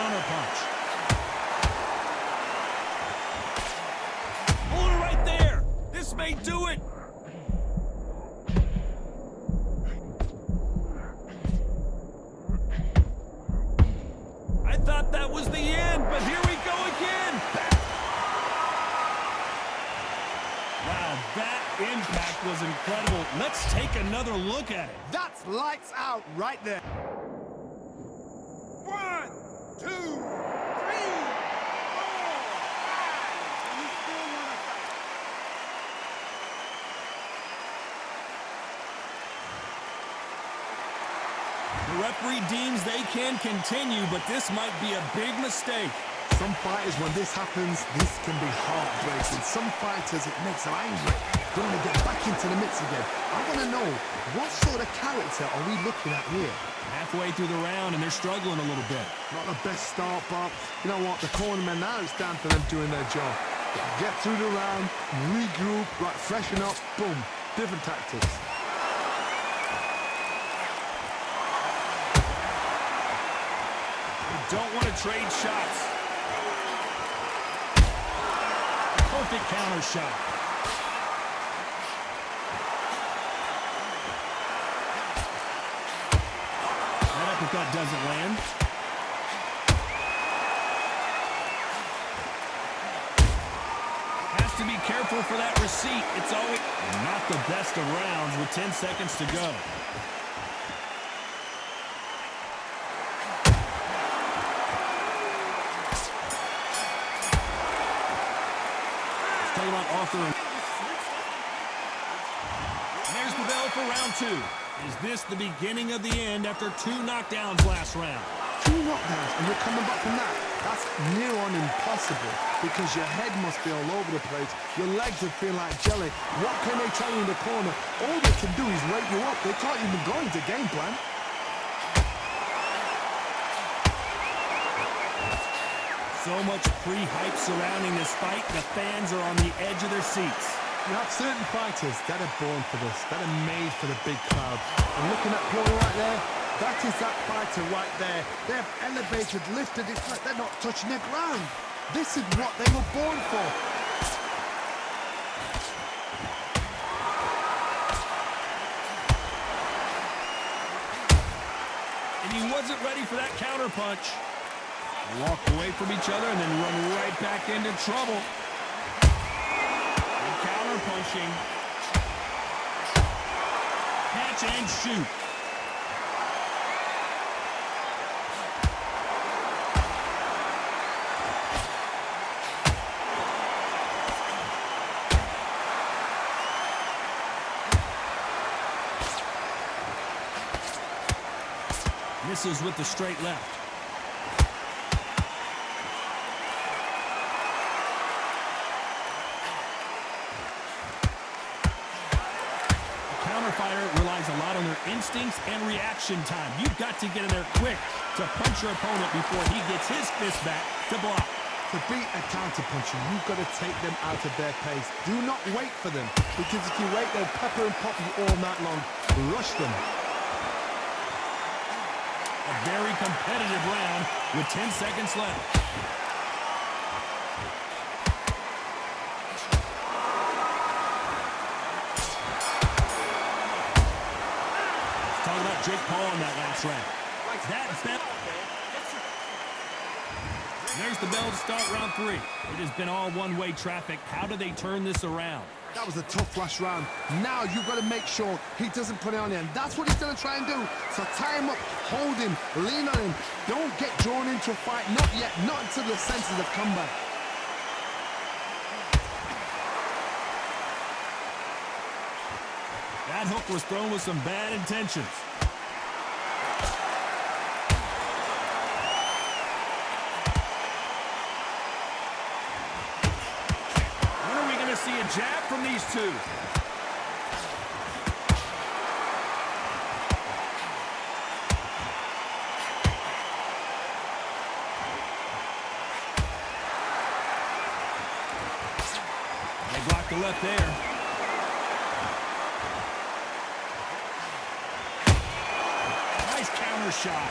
counterpunch. Hold it right there. This may do it. I thought that was the end, but here we go again. Wow, that impact was incredible. Let's take another look at it. That's lights out right there. 1, 2, 3, 4, 5. You still want to fight? The referee deems they can continue, but this might be a big mistake. Some fighters, when this happens, this can be heartbreaking. Some fighters, it makes them angry. They want to get back into the mix again. I want to know, what sort of character are we looking at here? Halfway through the round, and they're struggling a little bit. Not the best start, but you know what? The cornermen, now it's down to them doing their job. Get through the round, regroup, right, freshen up, boom. Different tactics. Don't want to trade shots. Perfect counter shot. That uppercut doesn't land. Has to be careful for that receipt. It's always not the best of rounds with 10 seconds to go. About Arthur. There's the bell for round 2. Is this the beginning of the end after 2 knockdowns last round? 2 knockdowns and you're coming back from that? That's near on impossible because your head must be all over the place. Your legs will feel like jelly. What can they tell you in the corner? All they can do is wake you up. They can't even go into game plan. So much pre-hype surrounding this fight, the fans are on the edge of their seats. You have certain fighters that are born for this, that are made for the big crowd. And looking at Paul right there, that is that fighter right there. They've elevated, lifted, it's like they're not touching the ground. This is what they were born for. And he wasn't ready for that counter punch. Walk away from each other and then run right back into trouble. And counter punching. Catch and shoot. Misses with the straight left. Relies a lot on their instincts and reaction time. You've got to get in there quick to punch your opponent before he gets his fist back to block. To beat a counter-puncher, you've got to take them out of their pace. Do not wait for them, because if you wait, they'll pepper and pop you all night long. Rush them. A very competitive round with 10 seconds left. Jake Paul in that last round. That bell. There's the bell to start round 3. It has been all one-way traffic. How do they turn this around? That was a tough last round. Now you've got to make sure he doesn't put it on you, and that's what he's going to try and do. So tie him up, hold him, lean on him. Don't get drawn into a fight. Not yet. Not until the senses have come back. That hook was thrown with some bad intentions. When are we going to see a jab from these two? They blocked the left there. Shot.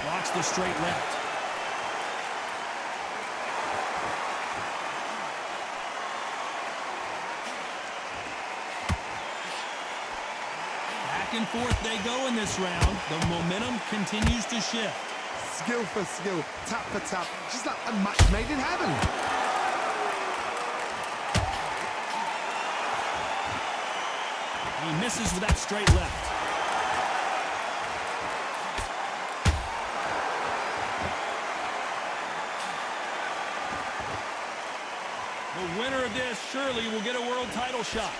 Blocks the straight left. Back and forth they go in this round. The momentum continues to shift. Skill for skill, tap for tap. Just like a match made in heaven. He misses with that straight left. The winner of this surely will get a world title shot.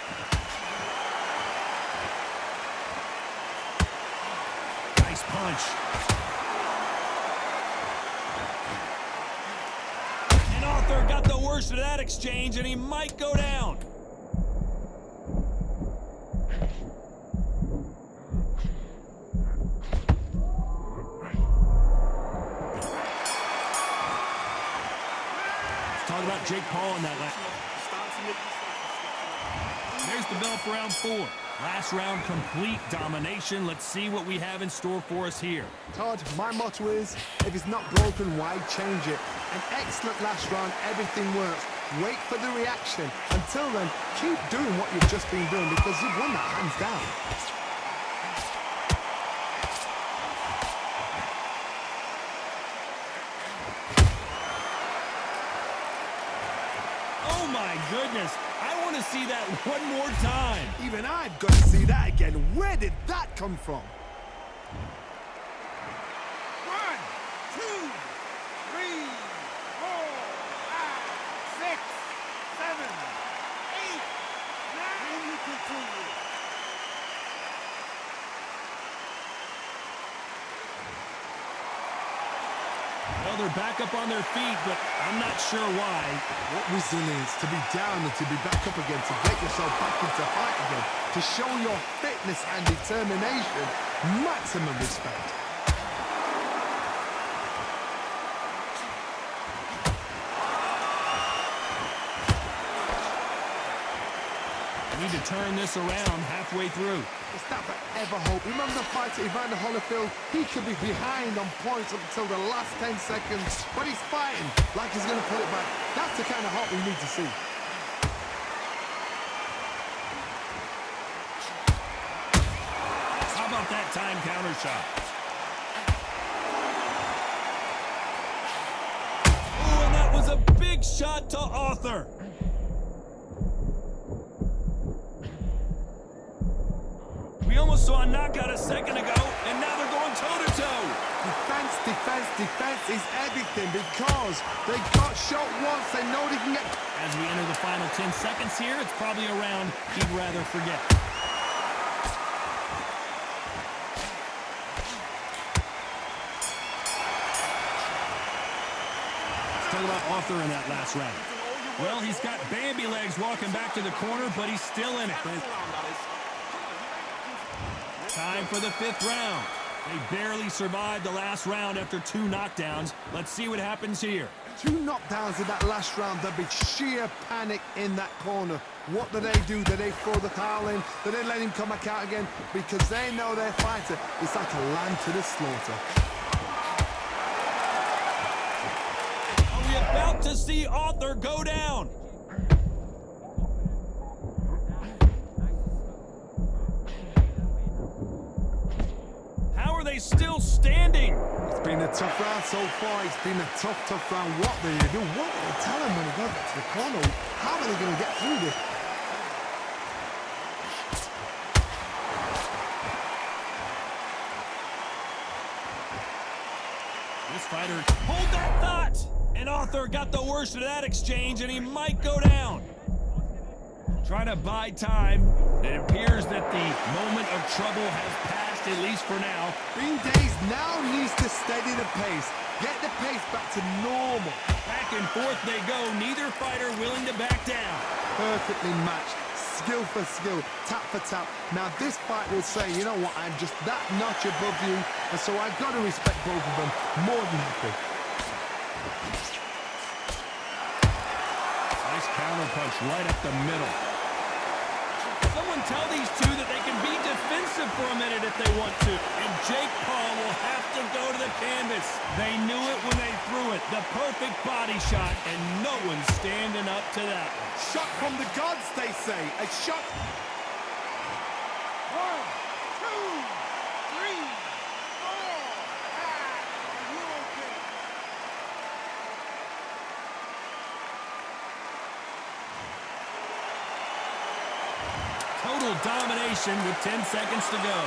Nice punch. And Arthur got the worst of that exchange, and he might go down. Talk about Jake Paul in that last. There's the bell for round 4. Last round, complete domination. Let's see what we have in store for us here. Todd, my motto is, if it's not broken, why change it? An excellent last round, everything works. Wait for the reaction. Until then, keep doing what you've just been doing because you've won that hands down. Oh my goodness, I want to see that one more time. Even I've got to see that again. Where did that come from? 1, 2, 3, 4, 5, 6, 7, 8, 9, and you continue. Well, they're back up on their feet, but I'm not sure why. What resilience to be down and to be back up again, to get yourself back into fight again, to show your fitness and determination. Maximum respect. Need to turn this around halfway through. It's that forever hope. Remember the fight at Evander Holyfield? He could be behind on points up until the last 10 seconds, but he's fighting like he's going to put it back. That's the kind of hope we need to see. How about that time counter shot? Oh, and that was a big shot to Arthur. We almost saw a knockout a second ago, and now they're going toe-to-toe. Defense, defense, defense is everything because they got shot once. They know they can get... As we enter the final 10 seconds here, it's probably a round he'd rather forget. Let's talk about Arthur in that last round. Well, he's got Bambi legs walking back to the corner, but he's still in it. Time for the 5th round. They barely survived the last round after 2 knockdowns. Let's see what happens here. 2 knockdowns in that last round. There'll be sheer panic in that corner. What do? Do they throw the towel in? Do they let him come back out again? Because they know their fighter is like a lamb to the slaughter. Are we about to see Arthur go down? How are they still standing? It's been a tough round so far. It's been a tough round. What do they do? What do they tell him when he goes back to the corner? How are they going to get through this? This fighter, hold that thought! And Arthur got the worst of that exchange, and he might go down. Trying to buy time. It appears that the moment of trouble has passed, at least for now. Bean Days now needs to steady the pace. Get the pace back to normal. Back and forth they go, neither fighter willing to back down. Perfectly matched. Skill for skill, tap for tap. Now this fight will say, you know what, I'm just that notch above you, and so I've got to respect both of them more than happy. Nice counter punch right up the middle. Someone tell these two that they can be defensive for a minute if they want to. And Jake Paul will have to go to the canvas. They knew it when they threw it. The perfect body shot, and no one's standing up to that one. Shot from the gods, they say. A shot. 1, 2, Total domination with 10 seconds to go.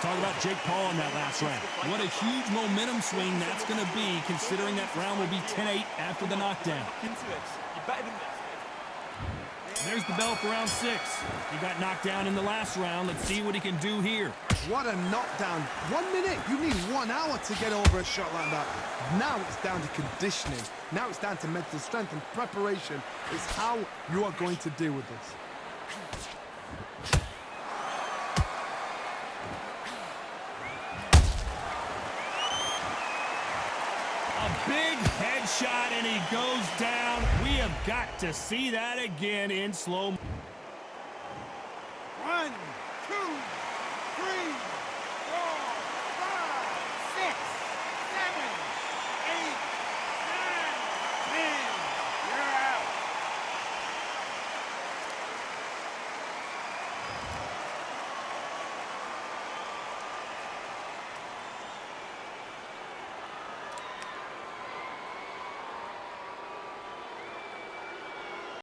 Talk about Jake Paul in that last round. What a huge momentum swing that's going to be, considering that round will be 10-8 after the knockdown. There's the bell for round 6. He got knocked down in the last round. Let's see what he can do here. What a knockdown. 1 minute. You need 1 hour to get over a shot like that. Now it's down to conditioning. Now it's down to mental strength and preparation. It's how you are going to deal with this. Big headshot, and he goes down. We have got to see that again in slow motion.